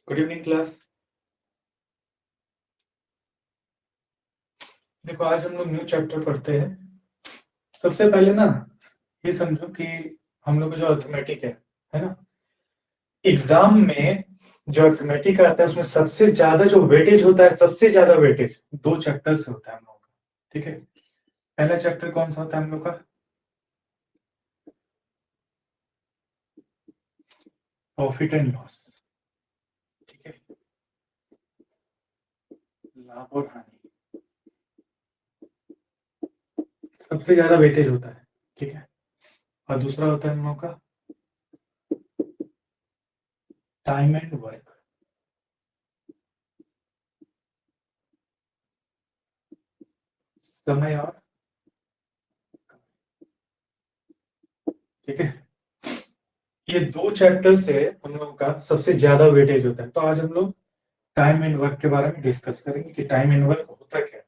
Good evening class. देखो आज हम लोग न्यू चैप्टर पढ़ते हैं। सबसे पहले ना ये समझो कि हम लोग का जो अर्थमेटिक है ना, एग्जाम में जो अर्थमेटिक आता है उसमें सबसे ज्यादा जो वेटेज होता है, सबसे ज्यादा वेटेज दो चैप्टर से होता है हम लोग का। ठीक है, पहला चैप्टर कौन सा होता है हम लोग का? Profit and loss. ठीक है, लाभ और हानि सबसे ज्यादा वेटेज होता है। ठीक है, और दूसरा होता है हम लोग का टाइम एंड वर्क। समय और, ठीक है, ये दो चैप्टर से हम लोग का सबसे ज्यादा वेटेज होता है। तो आज हम लोग टाइम एंड वर्क के बारे में डिस्कस करेंगे कि टाइम एंड वर्क होता क्या है,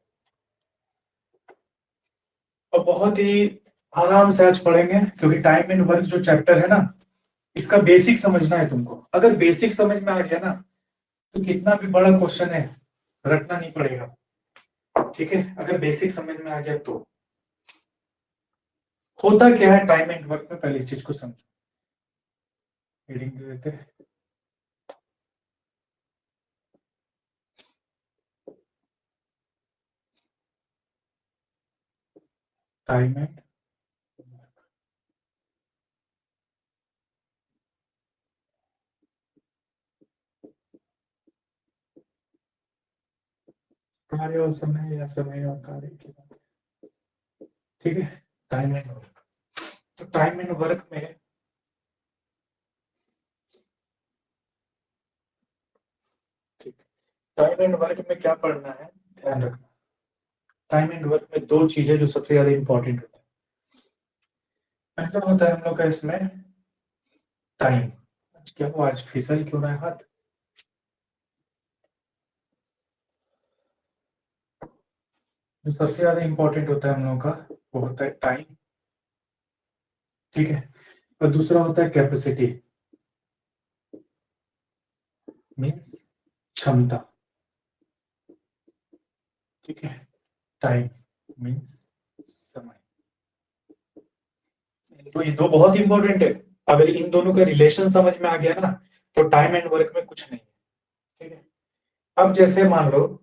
और बहुत ही आराम से आज पढ़ेंगे क्योंकि टाइम एंड वर्क जो चैप्टर है ना, इसका बेसिक समझना है तुमको। अगर बेसिक समझ में आ गया ना तो कितना भी बड़ा क्वेश्चन है रटना नहीं पड़ेगा। ठीक है, अगर बेसिक समझ में आ गया तो होता क्या है टाइम एंड वर्क में, पहले इस चीज को समझो। हेडिंग दे देते हैं, टाइम एंड कार्य और समय या समय और कार्य की बात। ठीक है, टाइम एंड वर्क। तो टाइम एंड वर्क में, ठीक, टाइम एंड वर्क में क्या पढ़ना है, ध्यान रखना। टाइम एंड वर्क में दो चीजें जो सबसे ज्यादा इंपॉर्टेंट होता है। पहला होता है हम लोग का इसमें टाइम। क्या वो आज फिसल क्यों रहा है हाथ? जो सबसे ज्यादा इंपॉर्टेंट होता है हम लोग का वो होता है टाइम। ठीक है, और दूसरा होता है कैपेसिटी, मीन्स क्षमता। ठीक है, टाइम मीन्स समय। तो ये दो बहुत इंपॉर्टेंट है। अगर इन दोनों का रिलेशन समझ में आ गया ना तो टाइम एंड वर्क में कुछ नहीं है। ठीक है, अब जैसे मान लो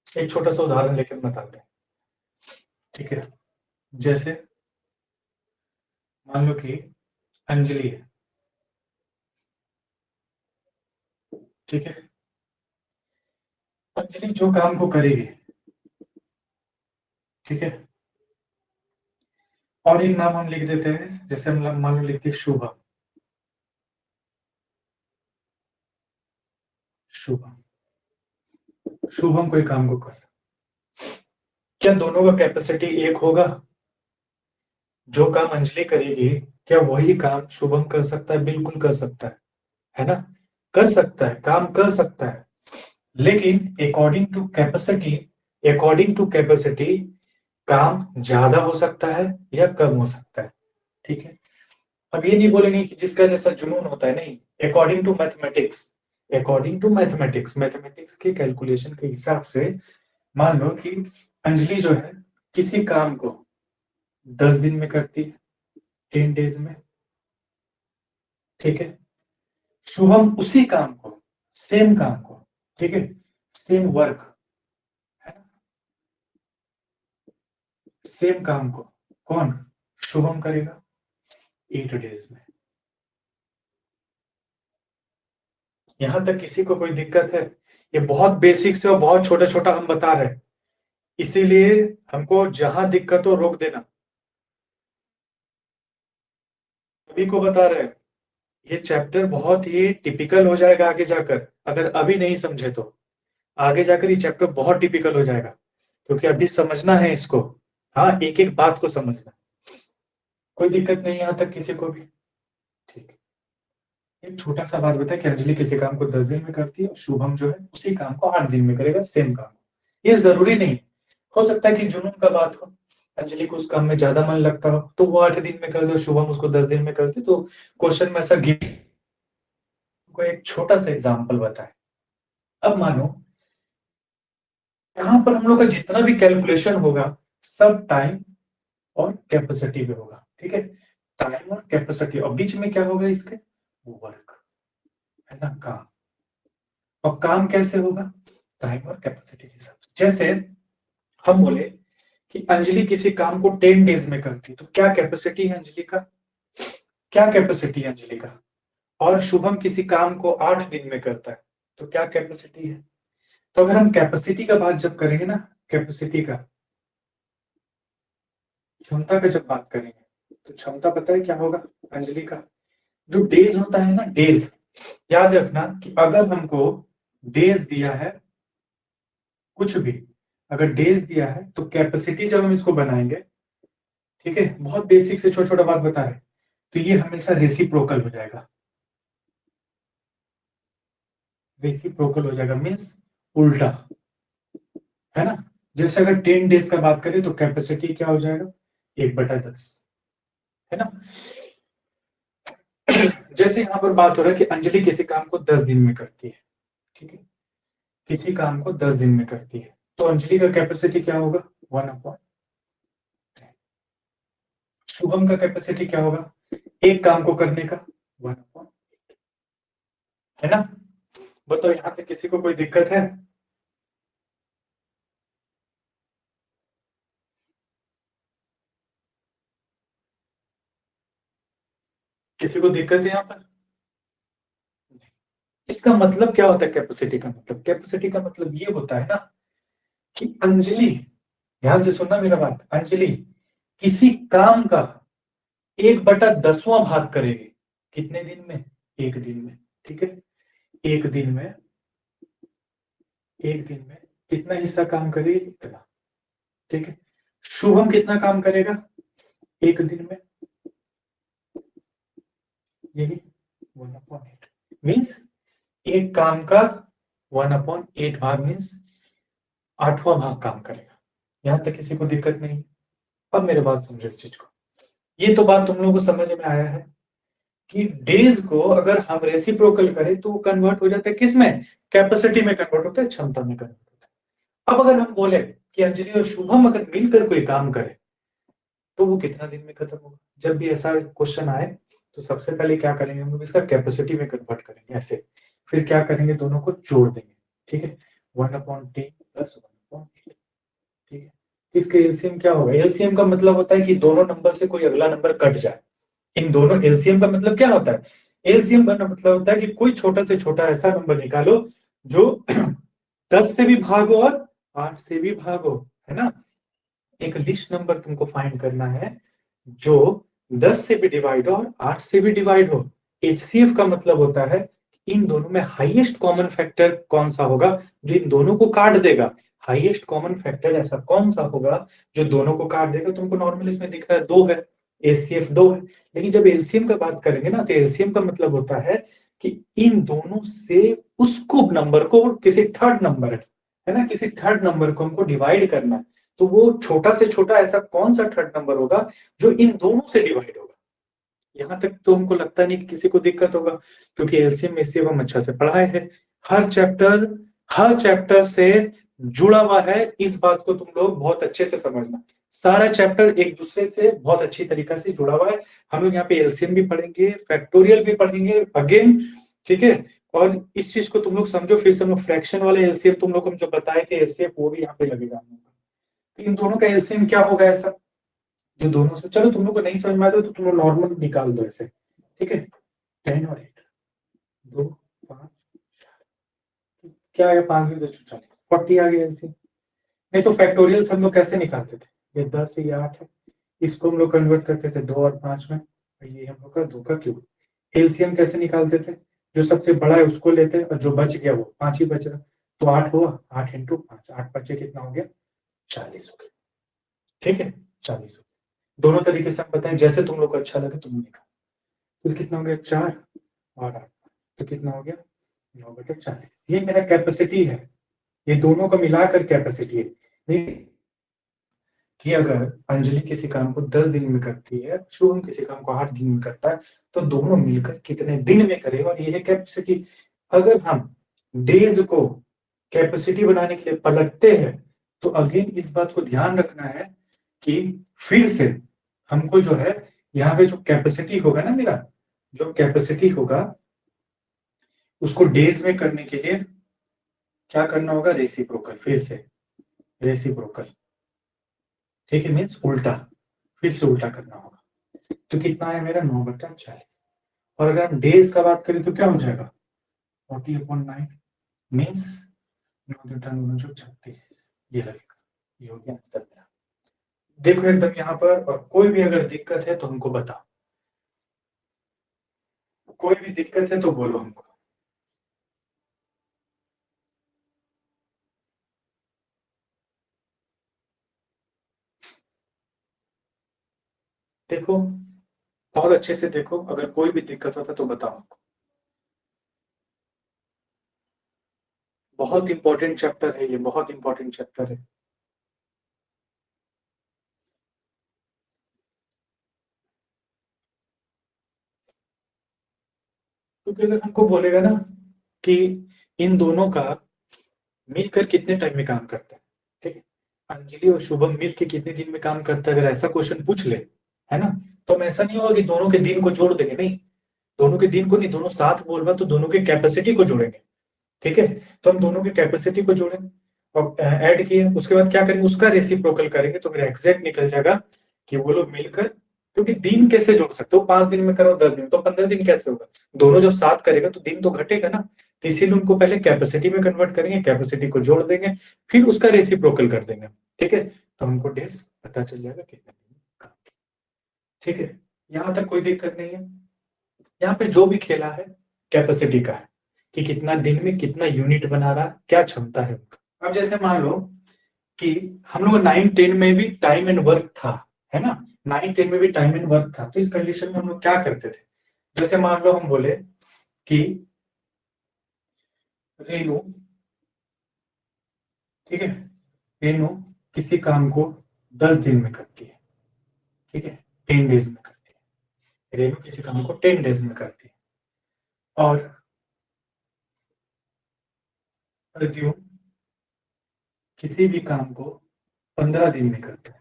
एक छोटा सा उदाहरण लेकर बताते हैं। ठीक है, जैसे मान लो कि अंजलि है। ठीक है, अंजलि जो काम को करेगी, ठीक है, और एक नाम हम लिख देते हैं, जैसे हम मान लो लिखते हैं शुभम। शुभम, शुभम कोई काम को कर, क्या दोनों का कैपेसिटी एक होगा? जो काम अंजलि करेगी क्या वही काम शुभम कर सकता है? बिल्कुल कर सकता है ना? कर सकता है, काम कर सकता है। लेकिन अकॉर्डिंग टू कैपेसिटी काम ज्यादा हो सकता है या कम हो सकता है। ठीक है, अब ये नहीं बोलेंगे कि जिसका जैसा जुनून होता है, नहीं। अकॉर्डिंग टू मैथमेटिक्स मैथमेटिक्स के कैलकुलेशन के हिसाब से मान लो कि अंजलि जो है किसी काम को 10 दिन में करती है, 10 डेज में। ठीक है, शुभम उसी काम को, सेम काम को, ठीक है, सेम वर्क, है ना, सेम काम को कौन, शुभम करेगा 8 डेज में। यहां तक किसी को कोई दिक्कत है? ये बहुत बेसिक से और बहुत छोटा छोटा हम बता रहे हैं, इसीलिए हमको जहां दिक्कत हो रोक देना। सभी को बता रहे हैं, ये चैप्टर बहुत ही टिपिकल हो जाएगा आगे जाकर। अगर अभी नहीं समझे तो आगे जाकर ये चैप्टर बहुत टिपिकल हो जाएगा, क्योंकि अभी समझना है इसको। हाँ, एक एक बात को समझना। कोई दिक्कत नहीं यहाँ तक किसी को भी? ठीक है, एक छोटा सा बात बताए कि अंजलि किसी काम को 10 दिन में करती है और शुभम जो है उसी काम को 8 दिन में करेगा, सेम काम। ये जरूरी नहीं, हो सकता है कि जुनून का बात हो, अंजलि को उस काम में ज्यादा मन लगता हो तो वो 8 दिन में कर दे, शुभम उसको 10 दिन में करते, तो क्वेश्चन में ऐसा गिर तुमको एक छोटा सा एग्जांपल बताए। अब मानो यहाँ पर हम लोग का जितना भी कैलकुलेशन होगा सब टाइम और कैपेसिटी पे होगा, ठीक है। टाइम और कैपेसिटी, और बीच में क्या होगा इसके, वर्क, है ना, काम। और काम कैसे होगा, टाइम और कैपेसिटी के हिसाब से। जैसे हम बोले कि अंजलि किसी काम को 10 डेज में करती है, तो क्या कैपेसिटी है अंजलि का, क्या कैपेसिटी है अंजलि का। और शुभम किसी काम को 8 दिन में करता है, तो क्या कैपेसिटी है। तो अगर हम कैपेसिटी का बात जब करेंगे ना, कैपेसिटी का, क्षमता का जब बात करेंगे, तो क्षमता पता है क्या होगा अंजलि का, जो डेज होता है ना, डेज। याद रखना कि अगर हमको डेज दिया है, कुछ भी अगर डेज दिया है, तो कैपेसिटी जब हम इसको बनाएंगे, ठीक है, बहुत बेसिक से छोटा छोटा बात बता रहे, तो ये हमेशा रेसिप्रोकल हो जाएगा। रेसिप्रोकल हो जाएगा मीन्स उल्टा, है ना। जैसे अगर 10 डेज का बात करें तो कैपेसिटी क्या हो जाएगा, 1/10, है ना। जैसे यहां पर बात हो रहा है कि अंजलि किसी काम को 10 दिन में करती है, ठीक है, किसी काम को 10 दिन में करती है, तो अंजलि का कैपेसिटी क्या होगा, 1/10। शुभम का कैपेसिटी क्या होगा, एक काम को करने का, 1/8, है ना। बताओ यहां तक किसी को कोई दिक्कत है, किसी को दिक्कत है यहाँ पर। इसका मतलब क्या होता है, कैपेसिटी का मतलब, कैपेसिटी का मतलब ये होता है ना कि अंजलि, ध्यान से सुनना मेरा बात, अंजलि किसी काम का 1/10वां भाग करेगी, कितने दिन में, एक दिन में, ठीक है। एक दिन में, एक दिन में कितना हिस्सा काम करेगी, इतना, ठीक है। शुभम कितना काम करेगा एक दिन में, यही 1/8 मीन्स एक काम का 1/8 भाग मीन्स 8वां भाग काम करेगा। यहां तक किसी को दिक्कत नहीं। अब मेरे बात समझो इस चीज को, ये तो बात तुम लोगों को समझ में आया है कि डेज को अगर हम रेसिप्रोकल करें तो वो कन्वर्ट हो जाता है किस में, कैपेसिटी में कन्वर्ट होता है, क्षमता में कन्वर्ट होता है। अब अगर हम बोले कि अंजलि और शुभम अगर मिलकर कोई काम करे तो वो कितना दिन में खत्म होगा। जब भी ऐसा क्वेश्चन आए तो सबसे पहले क्या करेंगे, हम लोग इसका कैपेसिटी में कन्वर्ट करेंगे ऐसे, फिर क्या करेंगे, दोनों को जोड़ देंगे, ठीक है, 1/10 प्लस 1/8, ठीक है। इसके एलसीएम क्या होगा, एलसीएम का मतलब होता है कि दोनों नंबर से कोई अगला नंबर कट जाए। इन दोनों, एलसीएम का मतलब क्या होता है, एलसीएम का मतलब होता है कि कोई छोटा से छोटा ऐसा नंबर निकालो जो 10 से भी भागो और 8 से भी भागो, है ना। एक लिस्ट नंबर तुमको फाइंड करना है जो 10 से भी डिवाइड हो और 8 से भी डिवाइड हो। एचसीएफ का मतलब होता है इन दोनों में हाईएस्ट कॉमन फैक्टर कौन सा होगा जो इन दोनों को काट देगा। हाईएस्ट कॉमन फैक्टर ऐसा कौन सा होगा जो दोनों को काट देगा। तुमको नॉर्मल इसमें दिख रहा है 2 है, एचसीएफ 2 है, लेकिन जब एलसीएम का बात करेंगे ना तो एलसीएम का मतलब होता है कि इन दोनों से उसको नंबर को, किसी थर्ड नंबर है ना, किसी थर्ड नंबर को हमको डिवाइड करना है, तो वो छोटा से छोटा ऐसा कौन सा थर्ड नंबर होगा जो इन दोनों से डिवाइड होगा। यहां तक तो हमको लगता नहीं कि किसी को दिक्कत होगा, क्योंकि एलसीएम एचसीएफ हम अच्छा से पढ़ाए हैं। हर चैप्टर, हर चैप्टर से जुड़ा हुआ है, इस बात को तुम लोग बहुत अच्छे से समझना। सारा चैप्टर एक दूसरे से बहुत अच्छी तरीके से जुड़ा हुआ है। हम लोग यहाँ पे एलसीएम भी पढ़ेंगे, फैक्टोरियल भी पढ़ेंगे अगेन, ठीक है। और इस चीज को तुम लोग समझो, फिर से हम फ्रैक्शन वाले एलसीएम तुम लोग को हम जो बताए थे एलसीएम, वो भी यहाँ पे लगेगा हम लोग का। तो इन दोनों का एलसीएम क्या होगा ऐसा जो दोनों से, चलो तुम लोग को नहीं समझ में आता तो तुम लोग नॉर्मल निकाल दो ऐसे, ठीक है। 10 और 8, 2 5, क्या आया, 5 में 2 40 आ गया एलसीएम। नहीं तो फैक्टोरियल हम लोग कैसे निकालते थे, ये 10 ये 8 है, इसको हम लोग कन्वर्ट करते थे 2 और 5 में, ये हम लोग का 2 का क्यूब। एलसीएम कैसे निकालते थे, जो सबसे बड़ा है उसको लेते हैं और जो बच गया वो 5 ही बच रहा, तो 8 हुआ, 8 इंटू 5, 8 बचे कितना हो गया, 40 हो गया, ठीक है, 40 हो गया। दोनों तरीके से हम बताएं जैसे तुम लोग को अच्छा लगे तुम निकाल। तो कितना हो गया, 4 और 8, तो कितना हो गया, 9/40। ये मेरा कैपेसिटी है, ये दोनों का मिलाकर कैपेसिटी है। कि अगर अंजलि किसी काम को 10 दिन में करती है, शुभम किसी काम को 8 दिन में करता है, तो दोनों मिलकर कितने दिन में करेगा, और ये है कैपेसिटी। अगर हम डेज को कैपेसिटी बनाने के लिए पलटते हैं, तो अगेन इस बात को ध्यान रखना है कि फिर से हमको जो है यहाँ पे जो कैपेसिटी होगा ना, मेरा जो कैपेसिटी होगा उसको डेज में करने के लिए क्या करना होगा, रेसिप्रोकल, फिर से रेसिप्रोकल। ठीक है, मीन्स उल्टा, फिर से उल्टा करना होगा। तो कितना है मेरा, 9/40। और अगर हम डेज का बात करें तो क्या हो जाएगा, 40/9 मीन्स 9×9=36, ये लगेगा। ये हो गया आंसर मेरा। देखो एकदम यहाँ पर, और कोई भी अगर दिक्कत है तो हमको बताओ, कोई भी दिक्कत है तो बोलो हमको। देखो बहुत अच्छे से देखो, अगर कोई भी दिक्कत होता तो बताओ हमको। बहुत इंपॉर्टेंट चैप्टर है ये, बहुत इंपॉर्टेंट चैप्टर है। क्योंकि अगर हमको बोलेगा ना कि इन दोनों का मिलकर कितने टाइम में काम करता है, ठीक है, अंजलि और शुभम मिलकर कितने दिन में काम करता है, अगर ऐसा क्वेश्चन पूछ ले, है ना, तो हम ऐसा नहीं होगा कि दोनों के दिन को जोड़ देंगे, नहीं, दोनों के दिन को नहीं, दोनों साथ बोल रहा तो दोनों के कैपेसिटी को जोड़ेंगे। ठीक है, तो हम दोनों की कैपेसिटी को जोड़ें और ऐड किए, उसके बाद क्या करेंगे, उसका रेसिप्रोकल करेंगे, तो मेरा एग्जैक्ट निकल जाएगा कि वो लोग मिलकर, क्योंकि दिन कैसे जोड़ सकते हो, 5 दिन में करो 10 दिन, तो 15 दिन कैसे होगा, दोनों जब साथ करेगा तो दिन तो घटेगा ना। तो इसीलिए उनको पहले कैपेसिटी में कन्वर्ट करेंगे, कैपेसिटी को जोड़ देंगे, फिर उसका रेसिप्रोकल कर देंगे। ठीक है, तो हमको डेज पता चल जाएगा कितने दिन का। ठीक है, यहां तक कोई दिक्कत नहीं है। यहाँ पे जो भी खेला है कैपेसिटी का है, कि कितना दिन में कितना यूनिट बना रहा, क्या क्षमता है उनका। अब जैसे मान लो कि हम लोग 9-10 में भी टाइम एंड वर्क था, है ना, 9-10 में भी टाइम एंड वर्क था, तो इस कंडीशन में हम लोग क्या करते थे, जैसे मान लो हम बोले कि रेनू, ठीक है, रेनू किसी काम को 10 दिन में करती है, ठीक है, 10 डेज में करती है, रेनू किसी काम को 10 डेज में करती है, और प्रद्युम्न किसी भी काम को 15 दिन में करता है,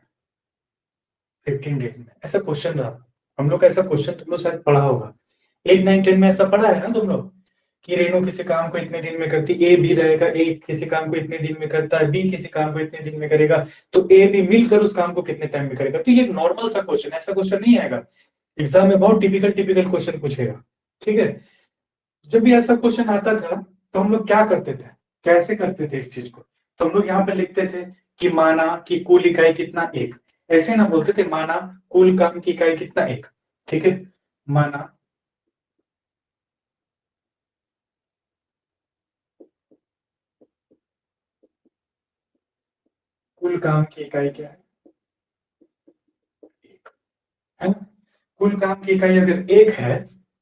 15 डेज में। ऐसा क्वेश्चन रहा, हम लोग का ऐसा क्वेश्चन तुम लोग शायद पढ़ा होगा, 8, 9, 10 में ऐसा पढ़ा है ना तुम लोग, कि रेनू किसी काम को इतने दिन में करती, ए भी रहेगा, ए किसी काम को इतने दिन में करता है, बी किसी काम को इतने दिन में करेगा, तो ए बी मिलकर उस काम को कितने टाइम में करेगा। तो ये नॉर्मल सा क्वेश्चन, ऐसा क्वेश्चन नहीं आएगा एग्जाम में, बहुत टिपिकल टिपिकल क्वेश्चन पूछेगा। ठीक है, जब भी ऐसा क्वेश्चन आता था तो हम लोग क्या करते थे, कैसे करते थे इस चीज को, तो हम लोग यहाँ पे लिखते थे कि माना कि कुल इकाई कितना, एक, ऐसे ना बोलते थे, माना कुल काम की इकाई कितना, एक। ठीक है, माना कुल काम की इकाई क्या है, एक, है ना, कुल काम की इकाई अगर एक है,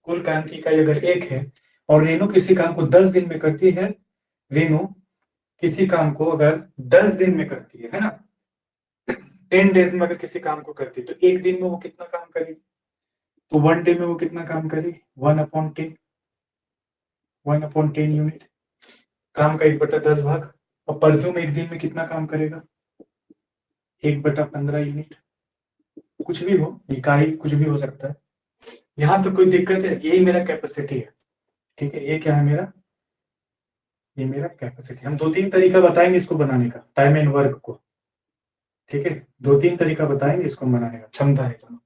कुल काम की इकाई अगर एक है, और रेनू किसी काम को 10 दिन में करती है, रेनू किसी काम को अगर 10 दिन में करती है ना, 10 डेज में अगर किसी काम को करती है, तो एक दिन में वो कितना काम करेगी, तो 1 डे में वो कितना काम करेगी, 1/10, 1/10 यूनिट, काम का 1/10 भाग। और परफ्यूम एक दिन में कितना काम करेगा, 1/15 यूनिट। कुछ भी हो, इकाई कुछ भी हो सकता है, यहाँ तो कोई दिक्कत है, यही मेरा कैपेसिटी है। ठीक है, ये क्या है मेरा, ये मेरा कैपेसिटी। हम 2-3 तरीका बताएंगे इसको बनाने का, टाइम एंड वर्क को। ठीक है, 2-3 तरीका बताएंगे इसको बनाने का, क्षमता है दोनों।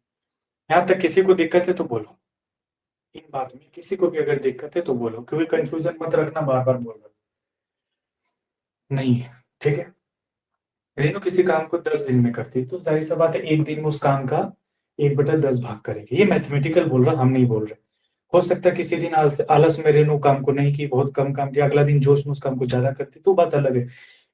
यहाँ तक किसी को दिक्कत है तो बोलो, इन बात में किसी को भी अगर दिक्कत है तो बोलो, क्योंकि कंफ्यूजन मत रखना, बार बार बोल रहा नहीं है। ठीक है, रेनू किसी काम को 10 दिन में करती है, तो जाहिर सा बात है एक दिन में उस काम का 1/10 भाग करेगी। ये मैथमेटिकल बोल रहा, हम नहीं बोल रहे। हो सकता है किसी दिन आलस में रेनू काम को नहीं की, बहुत कम काम किया, अगला दिन जोश में उस काम को ज्यादा करती, तो बात अलग है।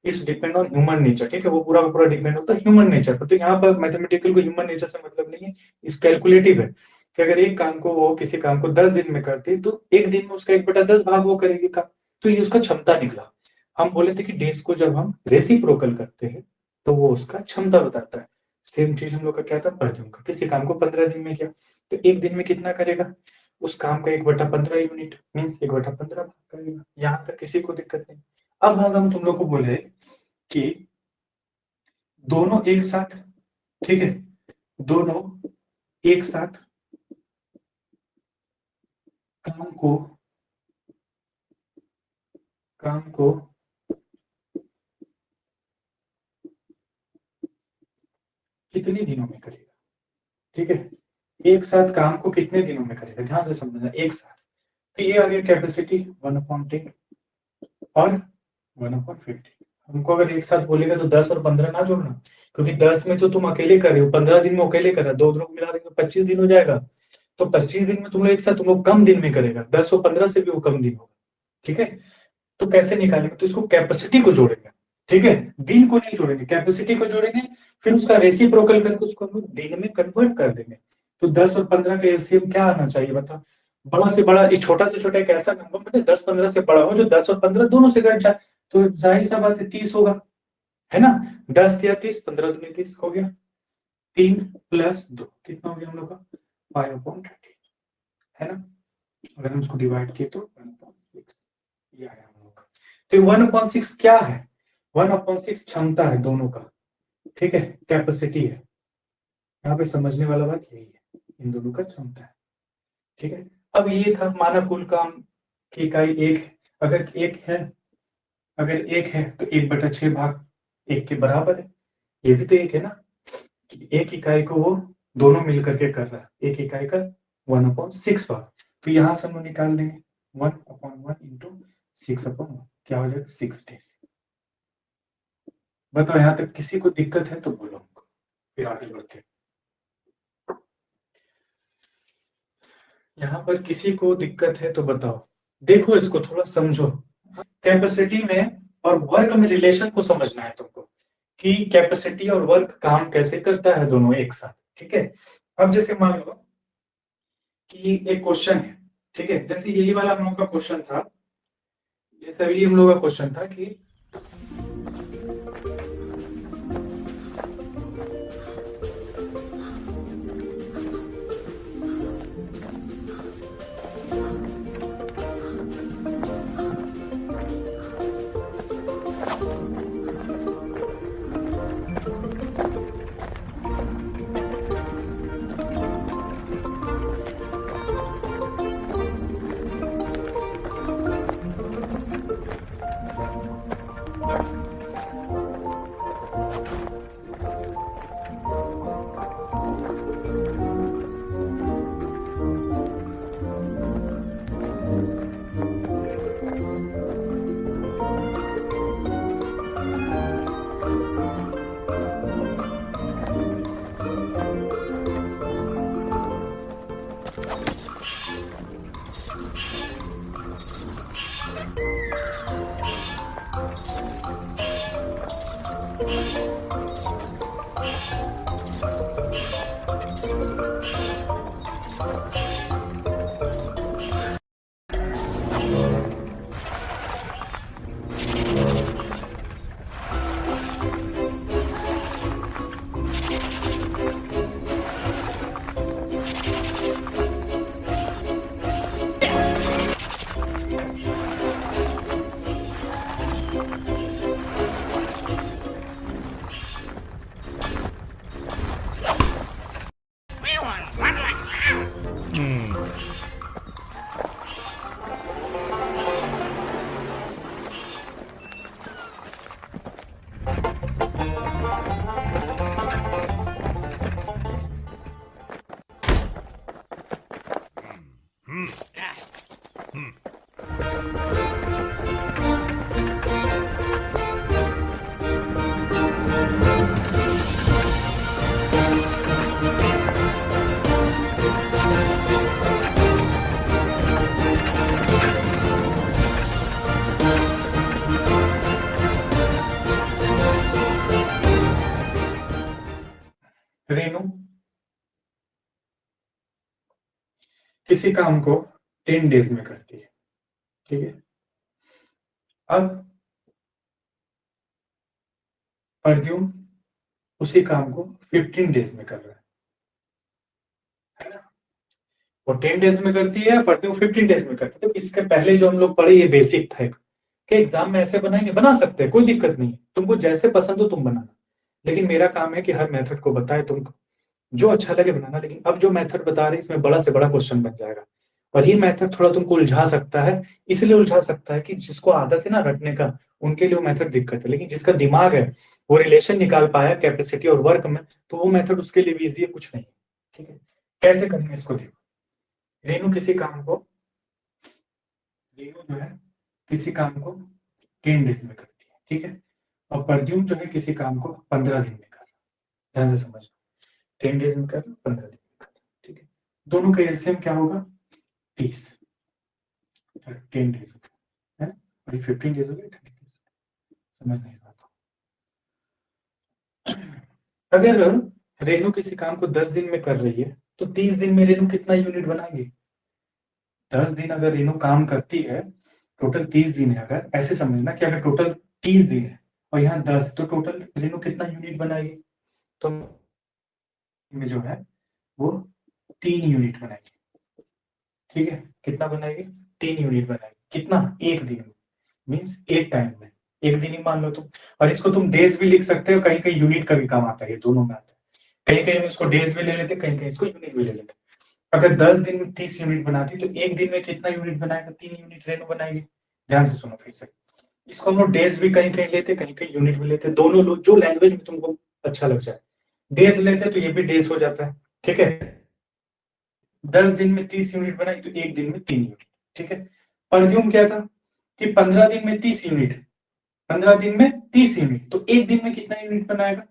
It's depend on human nature. ठीक है, वो पूरा का पूरा डिपेंड होता है ह्यूमन नेचर पर। तो यहाँ पर मैथमेटिकल को ह्यूमन नेचर से मतलब नहीं है, इस कैलकुलेटिव है कि अगर एक काम को, वो किसी काम को 10 दिन में करती, तो एक दिन में उसका 1/10 भाग वो करेगी काम। तो ये उसका क्षमता निकला। हम बोले थे कि डेज को जब हम रेसिप्रोकल करते हैं तो वो उसका क्षमता बताता है। सेम चीज हम लोग का क्या था, परद्युम्न का। किसी काम को 15 दिन में किया तो एक दिन में कितना करेगा, उस काम का 1/15 यूनिट मीन्स 1/15 भाग करेगा। यहाँ तक किसी को दिक्कत नहीं। अब हम तुम लोग को बोले कि दोनों एक साथ, ठीक है, दोनों एक साथ काम को काम को कितने दिनों में करेगा, ठीक है, एक साथ काम को कितने दिनों में करेगा, ध्यान से समझना, एक साथ। तो ये आ गया कैपेसिटी 1/10 और 1/50। हमको अगर एक साथ बोलेगा तो 10 और 15 ना जोड़ना, क्योंकि 10 में तो तुम अकेले कर रहे हो, 15 दिन में अकेले कर रहा है, दो दोनों को मिला देंगे तो 25 दिन हो जाएगा। तो 25 दिन में तुम लोग एक साथ तुम लोग कम दिन में करेगा, 10 और 15 से भी वो कम दिन होगा, ठीक है। तो कैसे निकालेंगे, तो इसको कैपेसिटी को जोड़ेंगे, ठीक है, दिन को नहीं जोड़ेंगे, कैपेसिटी को जोड़ेंगे, फिर उसका रेसिप्रोकल करके उसको हम लोग दिन में कन्वर्ट कर देंगे। तो 10 और 15 का एलसीएम क्या आना चाहिए बता, बड़ा से बड़ा, ये छोटा से छोटा एक ऐसा नंबर मतलब 10-15 से बड़ा हो जो 10 और 15 दोनों से घट जाए, तो जाहिर सा बात है 30 होगा, है ना। 10 या 30, 15 दूनी 30 हो गया, 3+2 कितना हो गया हम लोग का 5/30, है ना। अगर हम उसको डिवाइड किए तो 1/6 ये आया हम लोग का। तो 1/6 क्या है, 1/6 क्षमता है दोनों का, ठीक है, कैपेसिटी है। यहाँ पे समझने वाला बात यही है, इन दोनों का क्षमता है, ठीक है। अब ये था माना कुल काम की इकाई एक है, अगर एक है तो 1/6 भाग एक के बराबर है। ये भी तो एक है ना, कि एक इकाई को वो दोनों मिलकर के कर रहा है, एक इकाई का 1/6 भाग। तो यहां से हम लोग निकाल देंगे 1/1 इंटू 6/1, क्या हो जाएगा 6 डेज। बताओ यहाँ तक किसी को दिक्कत है तो बोलो हमको, फिर आगे बढ़ते हैं। यहाँ पर किसी को दिक्कत है तो बताओ, देखो इसको थोड़ा समझो। कैपेसिटी में और वर्क में रिलेशन को समझना है तुमको, कि कैपेसिटी और वर्क काम कैसे करता है दोनों एक साथ, ठीक है। अब जैसे मान लो कि एक क्वेश्चन है, ठीक है, जैसे यही वाला हम लोग का क्वेश्चन था, जैसे अभी हम लोग का क्वेश्चन था कि रेनू किसी काम को 10 डेज में करती है, ठीक है। अब परद्युम्न उसी काम को 15 डेज में कर रहा है ना। वो 10 डेज में करती है, पढ़ती हूँ 15 डेज में करती है। तो इसके पहले जो हम लोग पढ़े ये बेसिक था कि एग्जाम में ऐसे बनाएंगे, बना सकते हैं, कोई दिक्कत नहीं है, तुमको जैसे पसंद हो तुम बनाना। लेकिन मेरा काम है कि हर मेथड को बताए तुमको, जो अच्छा लगे बनाना। लेकिन अब जो मेथड बता रहे हैं इसमें बड़ा से बड़ा क्वेश्चन बन जाएगा, और ये मेथड थोड़ा तुमको उलझा सकता है। इसलिए उलझा सकता है कि जिसको आदत है ना रटने का, उनके लिए वो मेथड दिक्कत है। लेकिन जिसका दिमाग है वो रिलेशन निकाल पाया कैपेसिटी और वर्क में, तो वो मेथड उसके लिए भी ईजी है, कुछ नहीं। ठीक है, कैसे करेंगे इसको देखो। रेनू किसी काम को रेनू जो है किसी काम को 10 डेज में करती है, ठीक है। और प्रद्युम्न जो है किसी काम को 15 दिन में कर रहा है। ध्यान से समझ, 10 डेज में कर रहा, 15 दिन में कर रहा, ठीक है। दोनों का एलसीएम क्या होगा? 30। 10 डेज हो गया है, और 15 डेज हो गया, 30 डेज। समझ नहीं आता। अगर रेनू किसी काम को 10 दिन में कर रही है तो 30 दिन में रेनू कितना यूनिट बनाएगी? 10 दिन अगर रेनू काम करती है, टोटल 30 दिन है, अगर ऐसे समझना कि अगर टोटल 30 दिन है और यहाँ 10, तो टोटल रेनू कितना यूनिट बनाएगी? तो में जो है वो 3 यूनिट बनाएगी। ठीक है, कितना बनाएगी? 3 यूनिट बनाएगी। कितना? एक दिन में, मीन्स एक टाइम में, एक दिन ही मान लो तुम। और इसको तुम डेज भी लिख सकते हो, कहीं कहीं यूनिट का भी काम आता है, ये दोनों में आता है। कहीं कहीं में इसको डेज भी ले लेते, कहीं कहीं इसको यूनिट भी ले लेते। अगर 10 दिन में 30 यूनिट बनाती तो एक दिन में कितना यूनिट बनाएगा? 3 यूनिट रेनू बनाएगी। ध्यान से सुनो फिर से। इसको हम लोग डेज भी कहीं कहीं लेते, कहीं कहीं यूनिट भी लेते, दोनों लोग जो लैंग्वेज में तुमको अच्छा लग जाए। डेज लेते तो ये भी डेज हो जाता है, ठीक है। 10 दिन में 30 यूनिट बनाई तो एक दिन में 3 यूनिट, ठीक है। परफ्यूम क्या था कि 15 दिन में 30 यूनिट, 15 दिन में 30 यूनिट, तो एक दिन में कितना यूनिट बनाएगा?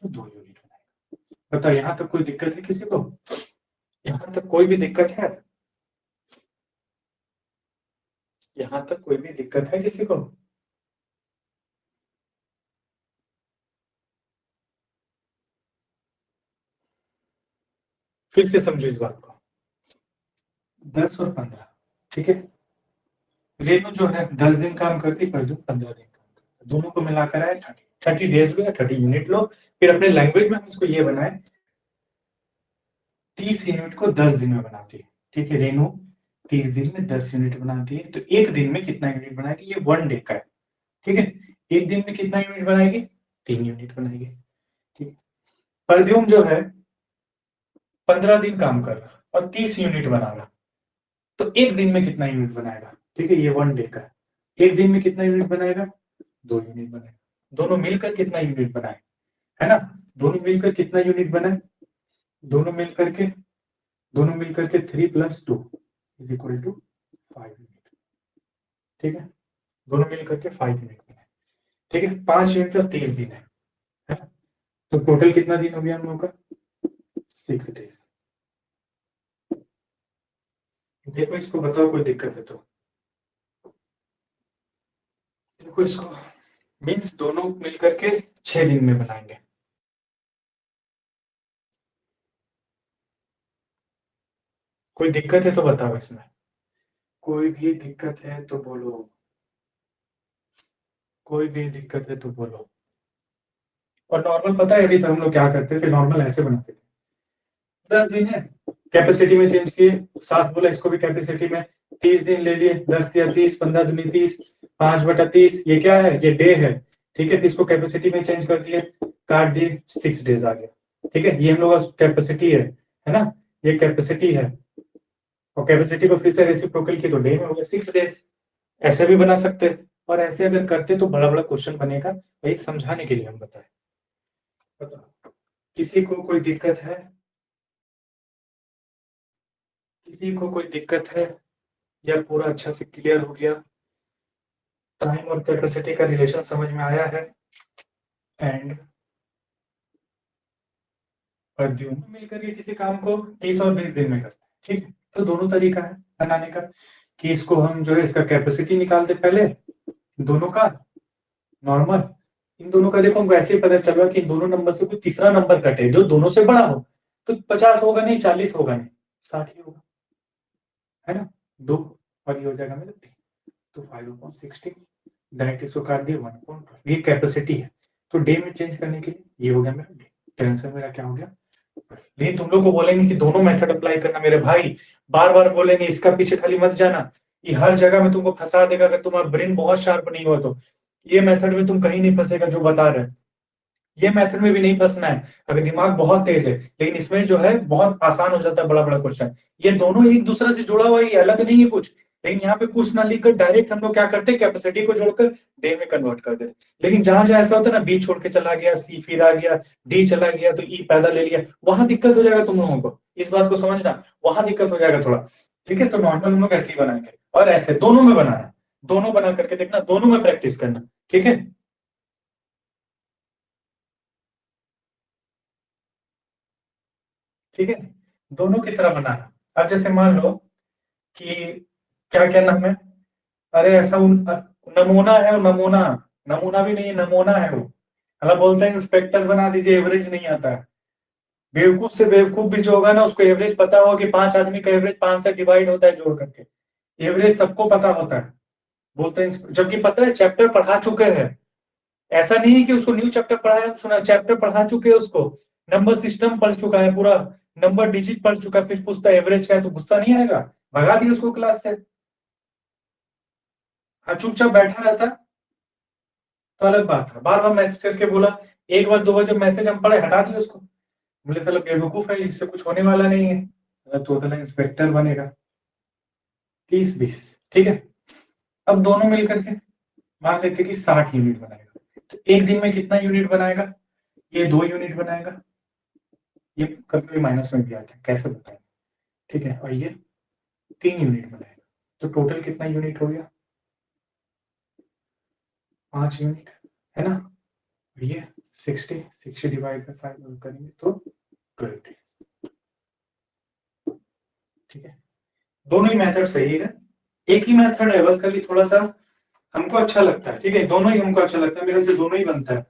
तो 2 यूनिट बनाएगा। बताओ, यहां तक कोई दिक्कत है किसी को? यहां तक कोई भी दिक्कत है? यहां तक कोई भी दिक्कत है किसी को? फिर से समझो इस बात को। 10 और 15, ठीक है। रेनू जो है 10 दिन काम करती, परजू 15 दिन काम करती, दोनों को मिलाकर आए 30। 30 डेज हुए, 30 यूनिट लो। फिर अपने लैंग्वेज में हम इसको ये बनाए, 30 यूनिट को 10 दिन में बनाती है, ठीक है। रेनू 30 दिन में 10 यूनिट बनाती है, तो एक दिन में कितना यूनिट बनाएगी? ये 1 डे का है, ठीक है। एक दिन में कितना यूनिट बनाएगी? 3 यूनिट बनाएगी, ठीक है। परद्युम जो है 15 दिन काम कर रहा और 30 यूनिट बना रहा, तो एक दिन में कितना यूनिट बनाएगा? ठीक है, ये 1 डे का है। एक दिन में कितना यूनिट बनाएगा? 2 यूनिट बनाएगा। दोनों मिलकर कितना यूनिट बनाए, है ना। दोनों मिलकर कितना यूनिट बनाए? दोनों मिलकर के दोनों मिलकर के 3 + 2 = 5 यूनिट, ठीक है। दोनों मिलकर के 5 यूनिट बनाए, ठीक है। 5 यूनिट और 30 दिन है ना? तो टोटल कितना दिन हो गया हम लोग का? 6 डेज। देखो इसको, बताओ कोई दिक्कत है तो। देखो इसको, मीन्स दोनों मिलकर के 6 दिन में बनाएंगे। कोई दिक्कत है तो बताओ इसमें, कोई भी दिक्कत है तो बोलो, कोई भी दिक्कत है तो बोलो। और नॉर्मल पता है अभी तो हम लोग क्या करते थे, नॉर्मल ऐसे बनाते थे। 10 दिन है, कैपेसिटी में चेंज किए, 7 बोला, इसको भी कैपेसिटी में 30 दिन ले लिए, 10 × 30, 15 × 30, 5/30, ये क्या है? ये डे है, ठीक है। तो इसको कैपेसिटी में चेंज कर दिए, काट दिए, 6 डेज आ गया, ठीक है। ये हम लोग का कैपेसिटी है ना, ये कैपेसिटी है। और कैपेसिटी को फिर से रेसिप्रोकल की तो डे में हो गया 6 डेज। ऐसे भी बना सकते हैं, और ऐसे अगर करते तो बड़ा बड़ा क्वेश्चन बनेगा, वही समझाने के लिए हम बताए। बताओ, किसी को कोई दिक्कत है? किसी को कोई दिक्कत है, या पूरा अच्छा से क्लियर हो गया? टाइम और कैपेसिटी का रिलेशन समझ में आया है? एंड परफ्यूम मिलकर के किसी काम को 30 और 20 दिन में करते हैं, ठीक है। तो दोनों तरीका है बनाने का, कि इसको हम जो है इसका कैपेसिटी निकालते पहले, दोनों का नॉर्मल। इन दोनों का देखो हमको ऐसे ही पता चला कि इन दोनों नंबर से कोई तीसरा नंबर कटे जो दोनों से बड़ा हो, तो 50 होगा नहीं, 40 होगा नहीं, 60 ही होगा, है ना। दो, और ये हो जाएगा मेरा 3, तो 5/60। डायरेक्ट इसको काट दिया 1, ये कैपेसिटी है। तो डे में चेंज करने के लिए ये हो गया मेरा डे। आंसर मेरा क्या हो गया? लेकिन तुम लोग को बोलेंगे कि दोनों मेथड अप्लाई करना मेरे भाई, बार बार बोलेंगे, इसका पीछे खाली मत जाना, ये हर जगह में तुमको फंसा देगा अगर तुम्हारा ब्रेन बहुत शार्प नहीं हुआ तो। ये मेथड में तुम कहीं नहीं फंसेगा जो बता रहे हैं, ये मेथड में भी नहीं फंसना है अगर दिमाग बहुत तेज है, लेकिन इसमें जो है बहुत आसान हो जाता है बड़ा बड़ा क्वेश्चन। ये दोनों एक दूसरे से जुड़ा हुआ है, ये अलग नहीं है कुछ। लेकिन यहाँ पे कुछ ना लिखकर डायरेक्ट हम लोग क्या करते हैं, कैपेसिटी को जोड़कर डे में कन्वर्ट कर दे। लेकिन जहां जहां ऐसा होता है ना, बी छोड़ के चला गया, सी फिर आ गया, डी चला गया तो ई पैदा ले लिया, वहां दिक्कत हो जाएगा तुम लोगों को, इस बात को समझना, वहां दिक्कत हो जाएगा थोड़ा। ठीक है, तो नॉर्मल हम लोग ऐसे ही बनाएंगे और ऐसे दोनों में बनाना, दोनों बना करके देखना, दोनों में प्रैक्टिस करना। ठीक है, ठीक है, दोनों की तरह बनाना। अब जैसे मान लो कि क्या क्या नाम है, अरे ऐसा नमूना है, वो नमूना, नमूना भी नहीं है, नमूना है वो। मतलब बोलते हैं इंस्पेक्टर बना दीजिए, एवरेज नहीं आता है। बेवकूफ से बेवकूफ भी जो होगा ना, उसको एवरेज पता होगा कि 5 आदमी का एवरेज 5 से डिवाइड होता है जोड़ करके, एवरेज सबको पता होता है। बोलते हैं, जबकि पता है चैप्टर पढ़ा चुके हैं, ऐसा नहीं है कि उसको न्यू चैप्टर पढ़ाया सुना, चैप्टर पढ़ा चुके हैं उसको, नंबर सिस्टम पढ़ चुका है पूरा, नंबर डिजिट पढ़ चुका है, फिर पूछता है एवरेज क्या है, तो गुस्सा नहीं आएगा? भगा दिया उसको क्लास से। हाँ, चुपचाप बैठा रहता तो अलग बात है, बार बार मैसेज करके बोला, एक बार दो बार जब मैसेज हम पढ़े हटा दिया उसको, बोले साला बेवकूफ है, इससे कुछ होने वाला नहीं है, तो इंस्पेक्टर बनेगा। 30-20, ठीक है। अब दोनों मिलकर के मान लेते कि 60 यूनिट बनाएगा, तो एक दिन में कितना यूनिट बनाएगा? ये 2 यूनिट बनाएगा, ये कभी कभी माइनस में भी आता है, कैसे बताएं? ठीक है, और ये 3 यूनिट बनाएगा, तो टोटल कितना यूनिट हो गया? 5 यूनिट, है ना? ये 60 डिवाइड बाई 5 करेंगे तो 20। ठीक है, दोनों ही मेथड सही है, एक ही मेथड है, बस खाली थोड़ा सा हमको अच्छा लगता है। ठीक है, दोनों ही हमको अच्छा लगता है, मेरे से दोनों ही बनता है।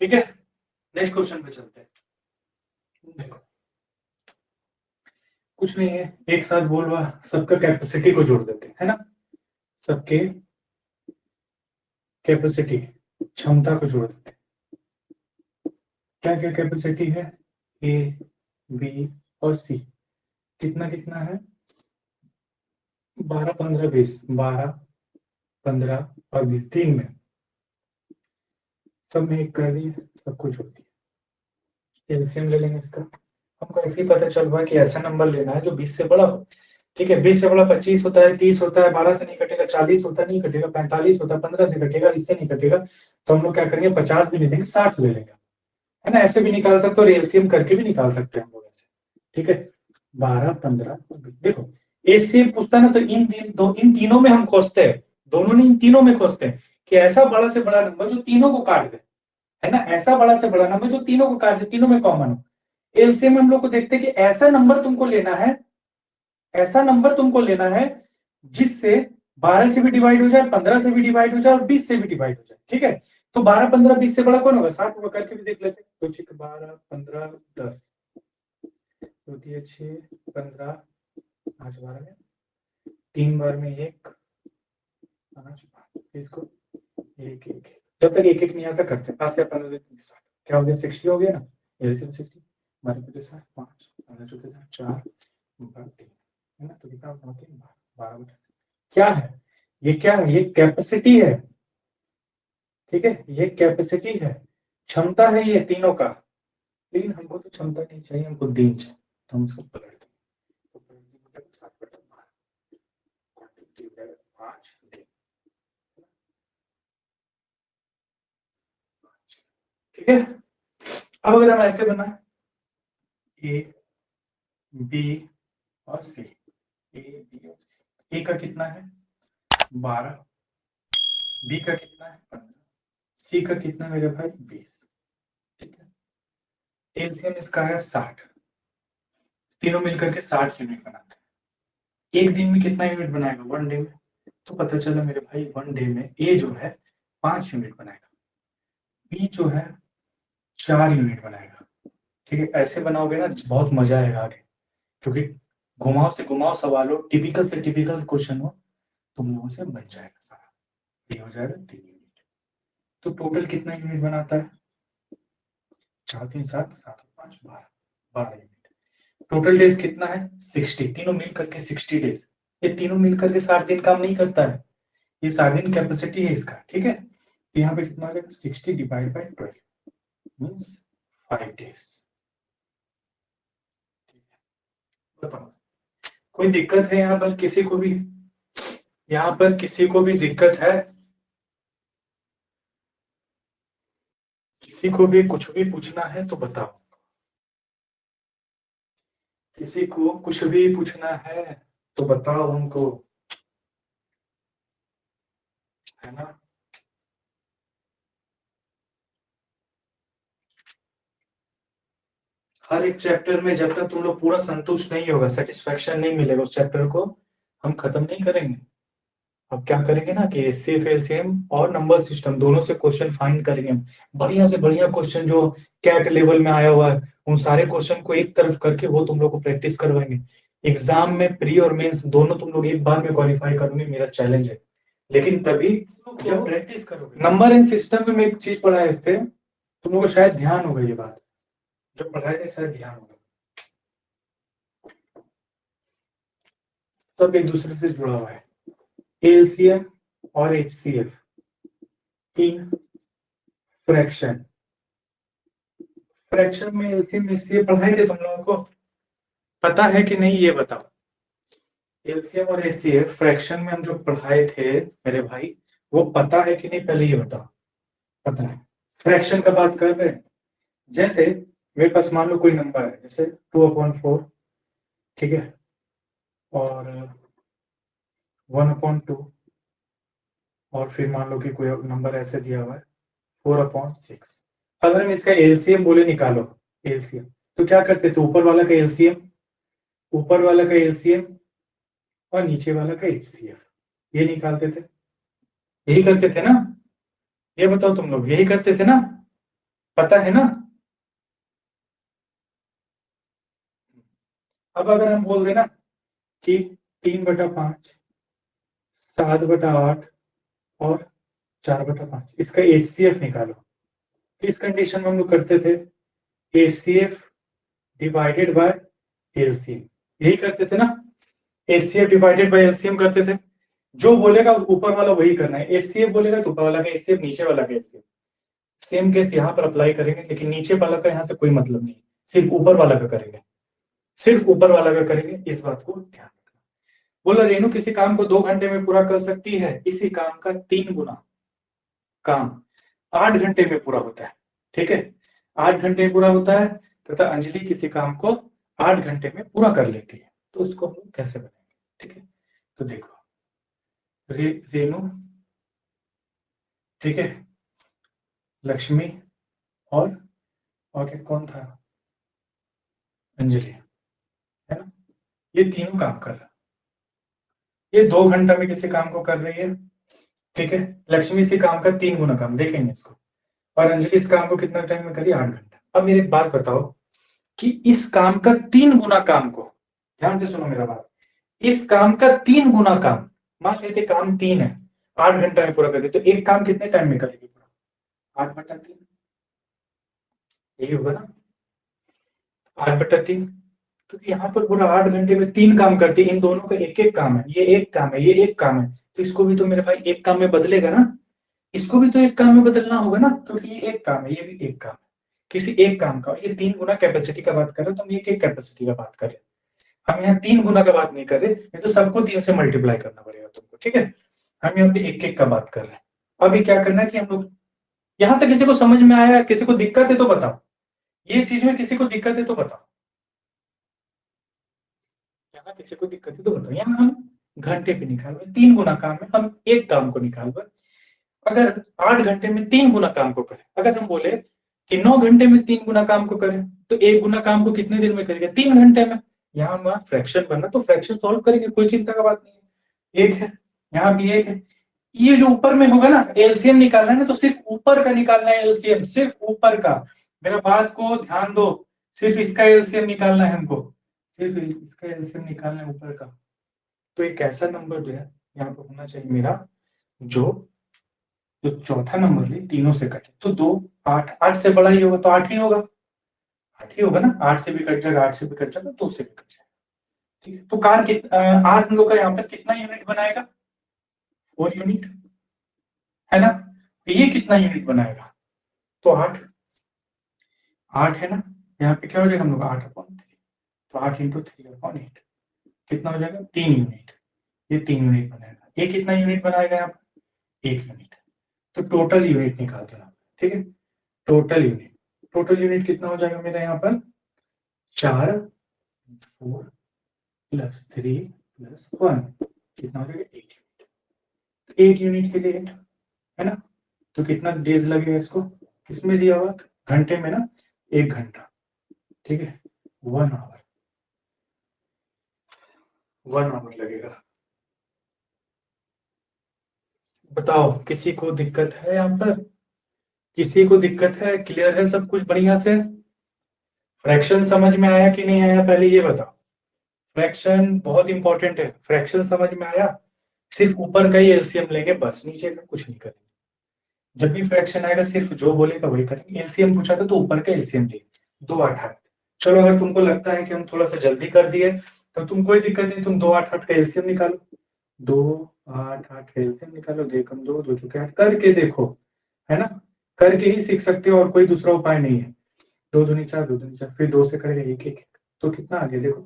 ठीक है, नेक्स्ट क्वेश्चन पे चलते हैं। देखो, कुछ नहीं है, एक साथ बोलवा, सबका कैपेसिटी को जोड़ देते हैं, है ना? सबके कैपेसिटी, क्षमता को जोड़ देते हैं। क्या क्या कैपेसिटी है? ए, बी और सी। कितना कितना है? 12, 15, 20, 12, 15 और 20, तीन में सब में एक कर दिए, सबको जोड़ दिए, एलसीएम ले लेंगे इसका। हमको ऐसे ही पता चल रहा है कि ऐसा नंबर लेना है जो 20 से बड़ा हो। ठीक है, 20 से बड़ा 25 होता है, 30 होता है, 12 से नहीं कटेगा, 40 होता नहीं कटेगा, 45 होता है, 15 से कटेगा, इससे नहीं कटेगा, तो हम लोग क्या करेंगे, 50 भी ले लेंगे, 60 ले लेंगे, है ना? ऐसे भी निकाल सकते हो और एलसीएम करके भी निकाल सकते हैं हम लोग ऐसे। ठीक है, 12, 15, देखो, एलसीएम पूछता है ना, तो इन तीनों में हम खोजते हैं, दोनों ने इन तीनों में खोजते हैं कि ऐसा बड़ा से बड़ा नंबर जो तीनों को काट दे, है ना? ऐसा बड़ा से बड़ा नंबर जो तीनों को काट दे, तीनों में कॉमन हो। एलसीएम हम लोग को देखते हैं कि ऐसा नंबर तुमको लेना है, ऐसा नंबर तुमको लेना है जिससे 12 से भी डिवाइड हो जाए, 15 से भी डिवाइड हो जाए और 20 से भी डिवाइड हो जाए। ठीक है, तो 12, 15, 20 से बड़ा कौन होगा? 60 होगा, करके भी देख लेते हैं। तो ठीक, 12, 15, 10, होती है 6, 15, 5 12 में, 3 बार में 1, 5, इसको 1 1, जब तक 1 1 नहीं आता करते, 5 या 15, 60, क्या हो गया? 60 हो गया ना, एलसीएम 60, हमारे पास 60, 5 15 चौके 4, 3, है ना? तो कितना होता है? 12 क्या है ये? क्या है ये? कैपेसिटी है। ठीक है, ये कैपेसिटी है, क्षमता है ये तीनों का। लेकिन हमको तो क्षमता नहीं चाहिए, हमको दिन चाहिए, तो हम इसको पलट दें, तो पलट दें मतलब 7/12, 5 दिन। ठीक है, अब अगर हम ऐसे बना, ए, बी और सी, ए, बी और सी, ए का कितना है? 12, बी का कितना है? 15, सी का कितना है मेरे भाई? 20। ठीक है, एलसीएम इसका है 60, तीनों मिलकर के 60 यूनिट बनाते हैं। एक दिन में कितना यूनिट बनाएगा? 1 डे में। तो पता चला मेरे भाई 1 डे में ए जो है 5 यूनिट बनाएगा, बी जो है 4 यूनिट बनाएगा। ठीक है, ऐसे बनाओगे ना बहुत मजा आएगा आगे, क्योंकि घुमाव से घुमाव सवाल हो, टिपिकल से टिपिकल क्वेश्चन हो, तुम लोगों से बन जाएगा सारा। ये हो जाएगा 3 यूनिट। तो टोटल कितना यूनिट बनाता है? 4 3 7 7 5 12 12 यूनिट। टोटल डेज कितना है? 60। तीनों मिल करके 60 डेज। ये तीनों मिल करके 60 दिन काम नहीं करता है। ये 60 दिन कैपेसिटी है इसका, ठीक है। तो यहाँ पे कितना आ जाएगा? 60 डिवाइड बाई 12 मीन्स 5 डेज। बताओ, कोई दिक्कत है यहाँ पर किसी को भी? यहाँ पर किसी को भी दिक्कत है? किसी को भी कुछ भी पूछना है तो बताओ। किसी को कुछ भी पूछना है तो बताओ उनको, है ना। हर एक चैप्टर में जब तक तुम लोग पूरा संतुष्ट नहीं होगा, सेटिस्फेक्शन नहीं मिलेगा उस चैप्टर को, हम खत्म नहीं करेंगे। अब क्या करेंगे ना कि एचसीएफ एलसीएम और नंबर सिस्टम दोनों से क्वेश्चन फाइंड करेंगे हम। बढ़िया से बढ़िया क्वेश्चन जो कैट लेवल में आया हुआ है, उन सारे क्वेश्चन को एक तरफ करके वो तुम लोग को प्रैक्टिस करवाएंगे। एग्जाम में प्री और मेंस दोनों तुम लोग एक बार में क्वालिफाई करोगे, मेरा चैलेंज है। लेकिन तभी जब प्रैक्टिस करोगे। नंबर एंड सिस्टम में एक चीज पढ़ाए थे, तुम लोग को शायद ध्यान होगा, ये बात जो पढ़ाए थे शायद ध्यान होगा। सब एक दूसरे से जुड़ा हुआ है। एलसीएम और एचसीएफ इन फ्रैक्शन। फ्रैक्शन में एलसीएम एचसीएफ पढ़ाए थे तुम लोगों को, पता है कि नहीं ये बताओ। एलसीएम और एचसीएफ फ्रैक्शन में हम जो पढ़ाए थे मेरे भाई, वो पता है कि नहीं पहले ये बताओ। पता है। फ्रैक्शन का बात कर रहे हैं। जैसे मेरे पास मान लो कोई नंबर है, जैसे 2/4, ठीक है, और 1/2, और फिर मान लो कि कोई नंबर ऐसे दिया हुआ है 4/6। अगर हम इसका एलसीएम बोले निकालो, एलसीएम, तो क्या करते थे? ऊपर वाला का एलसीएम, ऊपर वाला का एलसीएम और नीचे वाला का एचसीएफ, ये निकालते थे। यही करते थे ना? ये बताओ तुम लोग, यही करते थे ना? पता है ना? अब अगर हम बोल देना कि 3/5, 7/8 और 4/5, इसका एचसीएफ निकालो। इस कंडीशन में हम लोग करते थे एचसीएफ डिवाइडेड बाय एलसीएम, यही करते थे ना। एचसीएफ डिवाइडेड बाय एलसीएम करते थे। जो बोलेगा ऊपर वाला वही करना है। एचसीएफ बोलेगा तो ऊपर वाला का एचसीएफ, नीचे वाला का एचसीएफ। सेम केस यहाँ पर अप्लाई करेंगे, लेकिन नीचे वाला का यहाँ से कोई मतलब नहीं, सिर्फ ऊपर वाला का करेंगे, सिर्फ ऊपर वाला का करेंगे। इस बात को ध्यान रखना। बोला रेणु किसी काम को 2 घंटे में पूरा कर सकती है, इसी काम का 3 गुना काम 8 घंटे में पूरा होता है, ठीक है। 8 घंटे में पूरा होता है तथा अंजलि किसी काम को 8 घंटे में पूरा कर लेती है, तो उसको हम लोग कैसे बनाएंगे? ठीक है, तो देखो रेणु, ठीक है, लक्ष्मी और एक कौन था? अंजलि, है ना। ये तीनों काम कर रहा है, ये 2 घंटा में किसी काम को कर रही है, ठीक है। लक्ष्मी इसी काम का 3 गुना काम, देखेंगे इसको। और अंजलि इस काम को कितना टाइम में करी? 8 घंटा। अब मेरी एक बात बताओ कि इस काम का 3 गुना काम को, ध्यान से सुनो मेरा बात, इस काम का 3 गुना काम, मान लेते काम 3 है, 8 घंटा में पूरा कर दे, तो एक काम कितने टाइम में करेगी पूरा? 8/3, यही होगा ना, 8/3। क्योंकि यहाँ पर पूरा 8 घंटे में 3 काम करती है, इन दोनों का एक एक काम है, ये एक काम है, ये एक काम है, तो इसको भी तो मेरे भाई एक काम में बदलेगा ना, इसको भी तो एक काम में बदलना होगा ना, क्योंकि ये एक काम है, ये भी एक काम है। किसी एक काम का ये 3 गुना कैपेसिटी का बात कर रहे हैं, तो हम एक एक कैपेसिटी का बात करें। हम यहाँ 3 गुना का बात नहीं कर रहे, ये तो सबको 3 से मल्टीप्लाई करना पड़ेगा तुमको, ठीक है। हम यहाँ पे एक एक का बात कर रहे हैं। अभी क्या करना है कि हम लोग, यहाँ तक किसी को समझ में आया? किसी को दिक्कत है तो बताओ, ये चीज में किसी को दिक्कत है तो बताओ। यहाँ किसी को दिक्कत है तो बताओ। यहाँ हम घंटे पे निकाल रहे, 3 गुना काम है, हम एक काम को निकाल रहे। अगर 8 घंटे में 3 गुना काम को करें, अगर हम बोले कि 9 घंटे में 3 गुना काम को करें, तो 1 गुना काम को कितने देर में करेंगे? 3 घंटे में। यहाँ हमारा फ्रैक्शन बनना, तो फ्रैक्शन सॉल्व करेंगे, कोई चिंता का बात नहीं है। एक है, यहाँ भी एक है। ये जो ऊपर में होगा ना, एलसीएम निकालना है ना, तो सिर्फ ऊपर का निकालना है एलसीएम, सिर्फ ऊपर का। मेरा बात को ध्यान दो, सिर्फ इसका एलसीएम निकालना है हमको, सिर्फ इसका एलसीएम निकालना है ऊपर का। तो एक ऐसा नंबर जो है यहाँ पे होना चाहिए मेरा, जो जो चौथा नंबर ले तीनों से कटे तो 2, 8, 8 से बड़ा ही होगा तो 8 ही होगा, 8 ही होगा ना, 8 से भी कट जाएगा, 8 से भी कट जाएगा, 2 से भी कट जाएगा। ठीक है, तो आर हम लोग का यहाँ पर कितना यूनिट बनाएगा, 4 यूनिट, है ना। तो ये कितना यूनिट बनाएगा, तो 8, 8 है ना, यहाँ पे क्या हो जाएगा हम लोग 8/3, तो 8 इंटू 3/8 कितना हो जाएगा, 3 यूनिट, ये 3 यूनिट बनाएगा। ये कितना यूनिट बनाएगा यहाँ पर, 1 यूनिट। तो टोटल यूनिट निकाल देना, ठीक है, टोटल यूनिट, टोटल यूनिट कितना हो जाएगा मेरा यहाँ पर, 4, 4 प्लस 3 प्लस 1 कितना हो जाएगा, 8 यूनिट, 8 यूनिट के लिए 8, है ना। तो कितना डेज लगेगा इसको, किसमें दिया हुआ, घंटे में ना, 1 घंटा, ठीक है, 1 आवर, 1 आवर लगेगा। बताओ किसी को दिक्कत है यहाँ पर, किसी को दिक्कत है, क्लियर है सब कुछ बढ़िया से, फ्रैक्शन समझ में आया कि नहीं आया, पहले ये बताओ। फ्रैक्शन बहुत इंपॉर्टेंट है, फ्रैक्शन समझ में आया, सिर्फ ऊपर का ही एलसीएम लेंगे बस, नीचे का कुछ नहीं करेंगे। जब भी फ्रैक्शन आएगा सिर्फ जो बोलेगा वही करेंगे, एलसीएम पूछा था तो ऊपर का एलसीएम ले, 2, 8, 8। चलो अगर तुमको लगता है कि हम थोड़ा सा जल्दी कर दिए तो तुम कोई दिक्कत नहीं, तुम 2, 8, 8 का एलसीएम निकालो, 2, 8, 8 का एलसीएम निकालो, 2 कम 2, 2 चौके 8 करके देखो, है ना, करके ही सीख सकते हो और कोई दूसरा उपाय नहीं है। 2 दूनी 4, 2 दूनी 4, फिर 2 से करेगा 1, 1, तो कितना आ गया देखो,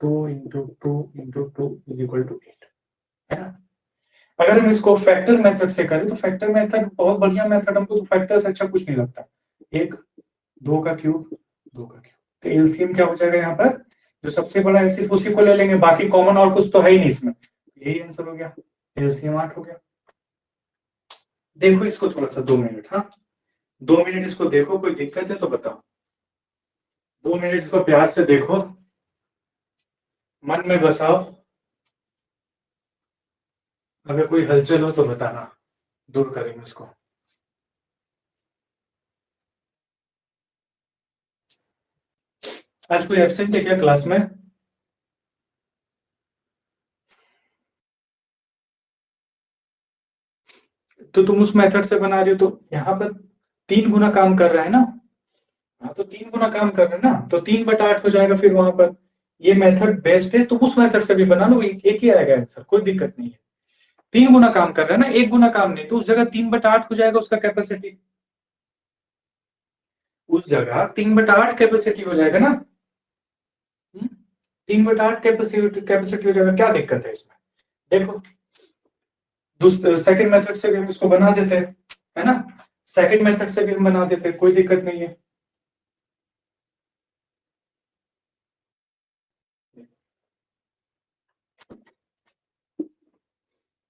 2 into 2 into 2 is equal to 8, है ना। अगर हम इसको फैक्टर मेथड से करें तो फैक्टर मेथड बहुत बढ़िया मेथड, हमको तो फैक्टर से अच्छा कुछ नहीं लगता, 1, 2 का क्यूब, 2 का क्यूब, तो एलसीएम क्या हो जाएगा यहाँ पर, जो सबसे बड़ा है सिर्फ उसी को ले लेंगे, बाकी कॉमन और कुछ तो है ही नहीं इसमें, यही आंसर हो गया, एलसीएम 8 हो गया। देखो इसको थोड़ा सा 2 मिनट, हाँ 2 मिनट इसको देखो, कोई दिक्कत है तो बताओ, 2 मिनट इसको प्यार से देखो, मन में बसाओ, अगर कोई हलचल हो तो बताना, दूर करेंगे उसको। आज कोई एब्सेंट है क्या क्लास में, तो तुम उस मेथड से बना रहे हो तो यहाँ पर 3 गुना काम कर रहा है ना, हाँ तो 3 गुना काम कर रहे हैं ना, तो 3/8 हो जाएगा फिर वहां पर, ये मेथड बेस्ट है, तुम उस मेथड से भी बना लो, एक ही आएगा आंसर, कोई दिक्कत नहीं है। 3 गुना काम कर रहा है ना, 1 गुना काम नहीं, तो उस जगह 3/8 हो जाएगा उसका कैपेसिटी, उस जगह 3/8 कैपेसिटी हो जाएगा ना, 3/8 कैपेसिटी कैपेसिटी हो जाएगा, क्या दिक्कत है इसमें, देखो सेकंड मेथड से भी हम इसको बना देते हैं, है ना, सेकंड मेथड से भी हम बना देते हैं, कोई दिक्कत नहीं है।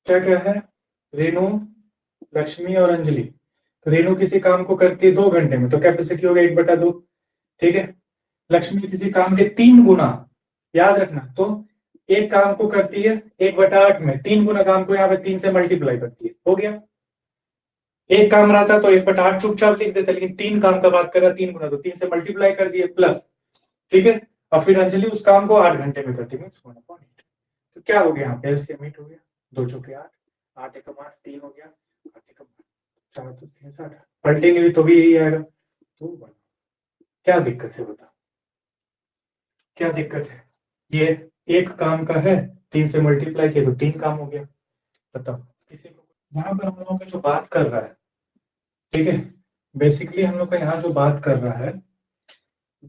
क्या क्या है, रेणु, लक्ष्मी और अंजलि, तो रेणु किसी काम को करती है 2 घंटे में तो कैपेसिटी हो गया 1/2, ठीक है। लक्ष्मी किसी काम के 3 गुना, याद रखना, तो एक काम को करती है 1/8 में, 3 गुना काम को यहाँ पे 3 से मल्टीप्लाई करती है, हो गया। एक काम रहता तो 1/8 चुपचाप लिख देते, लेकिन 3 काम का बात कर रहा 3 गुना, तो 3 से मल्टीप्लाई कर दिए प्लस, ठीक है। और फिर अंजलि उस काम को 8 घंटे में करती है, तो क्या हो गया यहाँ पे, एलसीएम 8 हो गया, 2 चौके 8, 8 एकम 8, 3 हो गया, 8 एकम 4, तो 3 60, पलटेंगे भी तो भी यही आएगा, तो क्या दिक्कत है बता, क्या दिक्कत है, ये एक काम का है, 3 से मल्टीप्लाई किया तो 3 काम हो गया, बताओ किसी को। यहाँ पर हम लोगों का जो बात कर रहा है, ठीक है, बेसिकली हम लोग का यहाँ जो बात कर रहा है,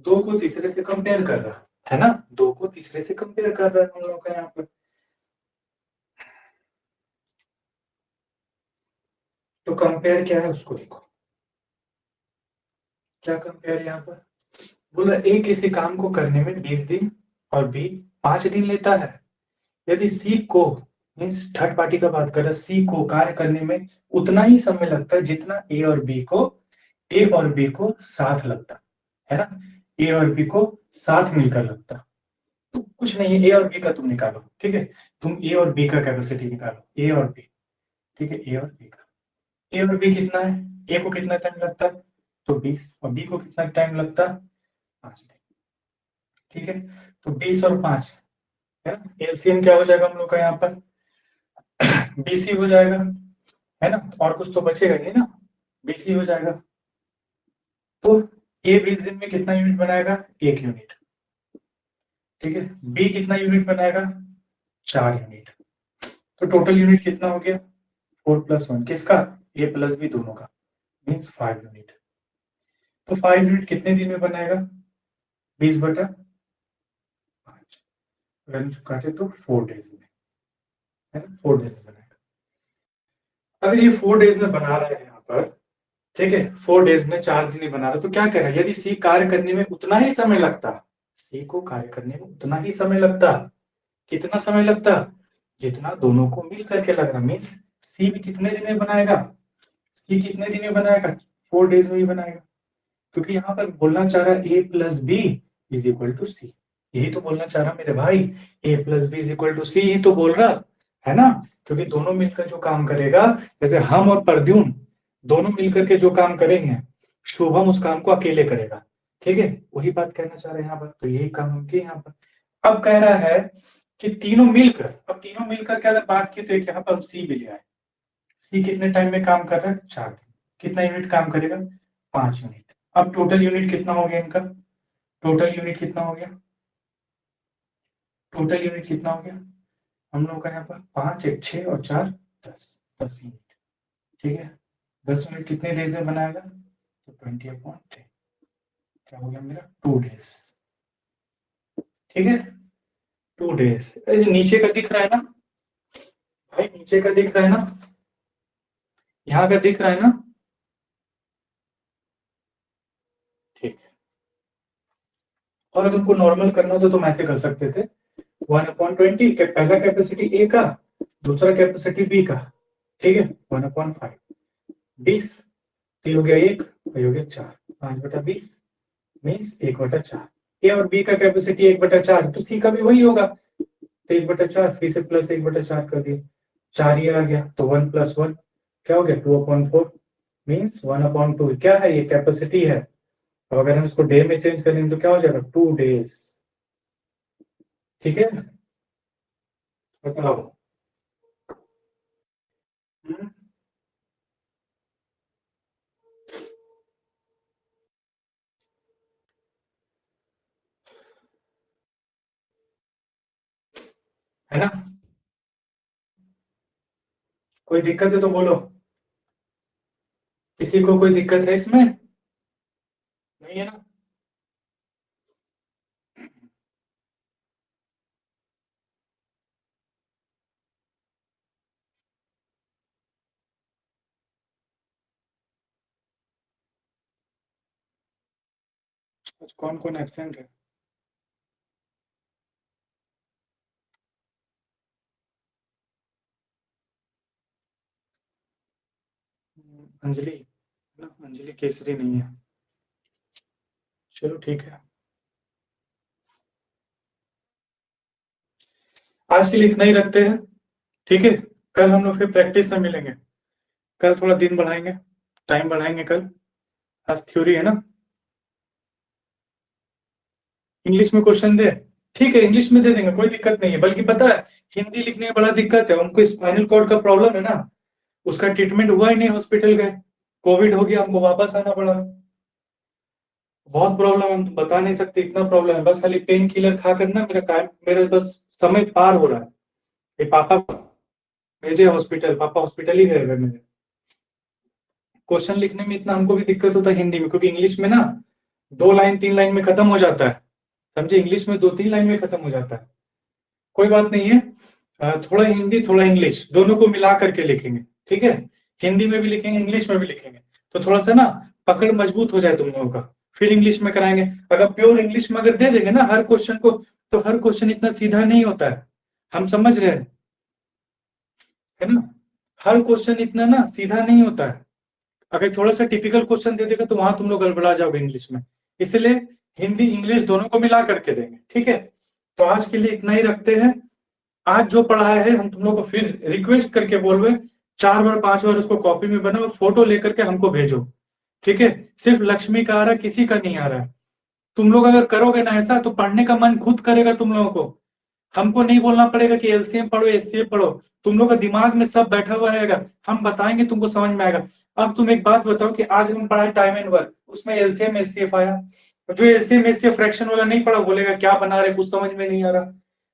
2 को तीसरे से कंपेयर कर रहा है ना, 2 को तीसरे से कंपेयर कर रहा है हम लोग का यहाँ पर, तो कंपेयर क्या है उसको देखो, क्या कंपेयर यहाँ पर, बोला ए किसी काम को करने में 20 दिन और बी 5 दिन लेता है, यदि सी को, मीन्स थर्ड पार्टी का बात कर रहा है, सी को कार्य करने में उतना ही समय लगता है जितना ए और बी को साथ लगता है ना, ए और बी को साथ मिलकर लगता, तो कुछ नहीं है, ए और बी का तुम निकालो, ठीक है, तुम ए और बी का कैपेसिटी निकालो, ए और बी, ठीक है, ए और बी का, ए और बी कितना है, ए को कितना टाइम लगता है तो 20, और बी को कितना टाइम लगता है 5 दिन, ठीक है, तो 20 और 5, है ना, एलसीएम क्या हो जाएगा हम लोग का यहाँ पर, बीसी हो जाएगा, है ना, और कुछ तो बचेगा नहीं ना, 20 ही हो जाएगा। तो ए 20 दिन में कितना यूनिट बनाएगा? 1 यूनिट। ठीक है, बी कितना यूनिट बनाएगा? 4 यूनिट। तो टोटल यूनिट कितना हो गया? 4+1 किसका? ए प्लस बी दोनों का, मीन्स 5 यूनिट। तो 5 यूनिट कितने दिन में बनाएगा? 20/5, अगर इसको काटे तो 4 डेज में, है ना, 4 डेज में बनाएगा। अगर ये 4 डेज में बना रहा है यहाँ पर, ठीक है, 4 डेज में 4 दिन ही बना रहा है, तो क्या कह रहा है? यदि सी कार्य करने में उतना ही समय लगता, सी को कार्य करने में उतना ही समय लगता, कितना समय लगता? जितना दोनों को मिल करके लग रहा, मीन्स सी भी कितने दिन में बनाएगा? सी कितने दिन में बनाएगा? 4 डेज में ही बनाएगा, क्योंकि यहाँ पर बोलना चाह रहा है A plus B is equal to C. यही तो बोलना चाह रहा मेरे भाई, A plus B is equal to C ही तो बोल रहा है ना। क्योंकि दोनों मिलकर जो काम करेगा, जैसे हम और प्रद्युम्न दोनों मिलकर के जो काम करेंगे, शुभम उस काम को अकेले करेगा। ठीक है, वही बात कहना चाह रहे हैं यहाँ पर, तो यही काम होंगे यहाँ पर। अब कह रहा है कि तीनों मिलकर, अब तीनों मिलकर के अगर बात की तो एक यहाँ पर हम सी भी ले आए। सी कितने टाइम में काम कर रहा है? 4 दिन। कितना यूनिट काम करेगा? 5 यूनिट। अब टोटल यूनिट कितना हो गया इनका? टोटल यूनिट कितना हो गया? टोटल यूनिट कितना हो गया हम लोग का यहाँ पर? 5 1 6 और 4 10, 10 यूनिट। ठीक है, 10 यूनिट कितने डेज में बनाएगा? तो 20/10, क्या हो गया मेरा? 2 डेज। ठीक है, 2 डेज। नीचे का दिख रहा है ना भाई, नीचे का दिख रहा है ना, यहाँ का दिख रहा है ना? ठीक है, और अगर को नॉर्मल करना हो तो तुम ऐसे कर सकते थे, 1/20, पहला कैपेसिटी ए का, दूसरा कैपेसिटी बी का। ठीक है, 1/5, 20, तो हो गया 1, हो गया 4, 5/20 मीन्स 1/4। ए और बी का कैपेसिटी 1/4, तो सी का भी वही होगा, तो 1/4, फिर से प्लस 1/4 कर दिया, 4 ये आ गया, तो 1+1 क्या हो गया? 2/4 मीन्स 1/2। क्या है? ये कैपेसिटी है। अब अगर हम इसको डे में चेंज करेंगे तो क्या हो जाएगा? 2 डेज। ठीक है, बताओ। हम्म, है ना, कोई दिक्कत है तो बोलो। किसी को कोई दिक्कत है इसमें? नहीं है ना? आज कौन कौन एब्सेंट है? अंजलि ना, अंजलि केसरी नहीं है। चलो ठीक है, आज के लिए इतना ही रखते हैं। ठीक है, कल हम लोग फिर प्रैक्टिस में मिलेंगे। कल थोड़ा दिन बढ़ाएंगे, टाइम बढ़ाएंगे कल। आज थ्योरी है ना। इंग्लिश में क्वेश्चन दे, ठीक है, इंग्लिश में दे देंगे, कोई दिक्कत नहीं है। बल्कि पता है, हिंदी लिखने में बड़ा दिक्कत है हमको, स्पाइनल कॉर्ड का प्रॉब्लम है ना, उसका ट्रीटमेंट हुआ ही नहीं, हॉस्पिटल गए, कोविड हो गया, हमको वापस आना पड़ा। बहुत प्रॉब्लम है, हम तो बता नहीं सकते, इतना प्रॉब्लम है। बस खाली पेन किलर खा कर ना मेरा काम, मेरा बस समय पार हो रहा है। ये पापा भेजे हॉस्पिटल, पापा हॉस्पिटल ही गए हुए मेरे। क्वेश्चन लिखने में इतना हमको भी दिक्कत होता है हिंदी में, क्योंकि इंग्लिश में ना 2 लाइन 3 लाइन में खत्म हो जाता है, समझे, इंग्लिश में 2 3 लाइन में खत्म हो जाता है। कोई बात नहीं है, थोड़ा हिंदी थोड़ा इंग्लिश दोनों को मिला करके लिखेंगे। ठीक है, हिंदी में भी लिखेंगे, इंग्लिश में भी लिखेंगे, तो थोड़ा सा ना पकड़ मजबूत हो जाए तुम लोगों का। फिर इंग्लिश में कराएंगे। अगर प्योर इंग्लिश में अगर दे देंगे ना हर क्वेश्चन को, तो हर क्वेश्चन इतना सीधा नहीं होता है, हम समझ रहे हैं, है ना। हर क्वेश्चन इतना ना सीधा नहीं होता है। अगर थोड़ा सा टिपिकल क्वेश्चन दे देगा तो वहां तुम लोग गड़बड़ा जाओगे इंग्लिश में। इसलिए हिंदी इंग्लिश दोनों को मिला करके देंगे। ठीक है, तो आज के लिए इतना ही रखते हैं। आज जो पढ़ाया है हम तुम लोग को फिर रिक्वेस्ट करके बोल रहे, 4 बार 5 बार उसको कॉपी में बनाओ, फोटो लेकर के हमको भेजो। ठीक है, सिर्फ लक्ष्मी का आ रहा है, किसी का नहीं आ रहा है। तुम लोग अगर करोगे ना ऐसा, तो पढ़ने का मन खुद करेगा तुम लोगों को। हमको नहीं बोलना पड़ेगा कि एलसीएम पढ़ो, एचसीएफ पढ़ो, तुम लोग का दिमाग में सब बैठा हुआ रहेगा, हम बताएंगे तुमको समझ में आएगा। अब तुम एक बात बताओ कि आज हम पढ़ाए टाइम एंड वर्क, उसमें एलसीएम एचसीएफ आया, जो एलसीएम एचसीएफ फ्रैक्शन वाला नहीं पढ़ा बोलेगा क्या बना रहे, कुछ समझ में नहीं आ रहा।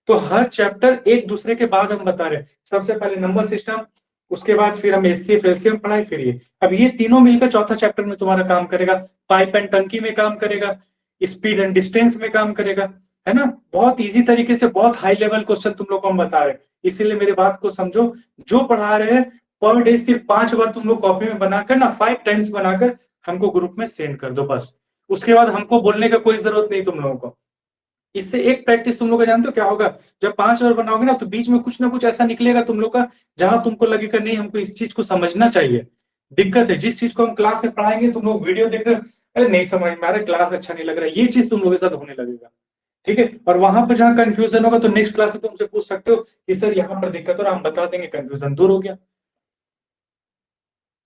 तो हर चैप्टर एक दूसरे के बाद हम बता रहे, सबसे पहले नंबर सिस्टम, उसके बाद फिर हम एचसीएफ एलसीएम पढ़ाए, फिर ये, अब ये तीनों मिलकर चौथा चैप्टर में तुम्हारा काम करेगा, पाइप एंड टंकी में काम करेगा, स्पीड एंड डिस्टेंस में काम करेगा, है ना। बहुत इजी तरीके से बहुत हाई लेवल क्वेश्चन तुम लोग को हम बता रहे हैं, इसीलिए मेरी बात को समझो। जो पढ़ा रहे हैं पर डे सिर्फ 5 बार तुम लोग कॉपी में बनाकर ना 5 टाइम्स बनाकर हमको ग्रुप में सेंड कर दो बस। उसके बाद हमको बोलने का कोई जरूरत नहीं तुम लोगों को। इससे एक प्रैक्टिस तुम लोग का जानते हो क्या होगा, जब 5 बार बनाओगे ना तो बीच में कुछ ना कुछ ऐसा निकलेगा तुम लोग का जहां तुमको लगेगा नहीं हमको इस चीज को समझना चाहिए। दिक्कत है जिस चीज को हम क्लास में पढ़ाएंगे तुम लोग वीडियो देख रहे हो, अरे नहीं समझ में आ रहा, क्लास अच्छा नहीं लग रहा, ये चीज तुम लोगों के साथ होने लगेगा। ठीक है, और वहां पर जहां कंफ्यूजन होगा तो नेक्स्ट क्लास में तुमसे पूछ सकते हो कि सर यहाँ पर दिक्कत हो रहा, हम बता देंगे, कंफ्यूजन दूर हो गया।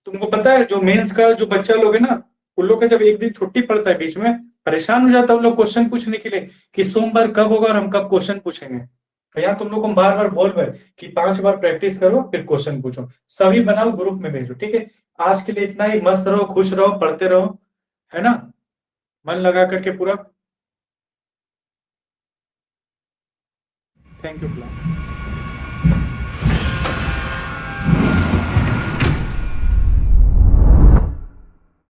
तुमको पता है जो मेंस का जो बच्चा लोग है ना, उन लोग का जब एक दिन छुट्टी पड़ता है बीच में, परेशान हो जाता है उन लोग क्वेश्चन पूछने के लिए कि सोमवार कब होगा और हम कब क्वेश्चन पूछेंगे। तो यहाँ तुम लोग को बार बार बोल रहे कि 5 बार प्रैक्टिस करो फिर क्वेश्चन पूछो, सभी बनाओ ग्रुप में भेजो। ठीक है, आज के लिए इतना ही, मस्त रहो, खुश रहो, पढ़ते रहो, है ना, मन लगा करके पूरा। Thank you class.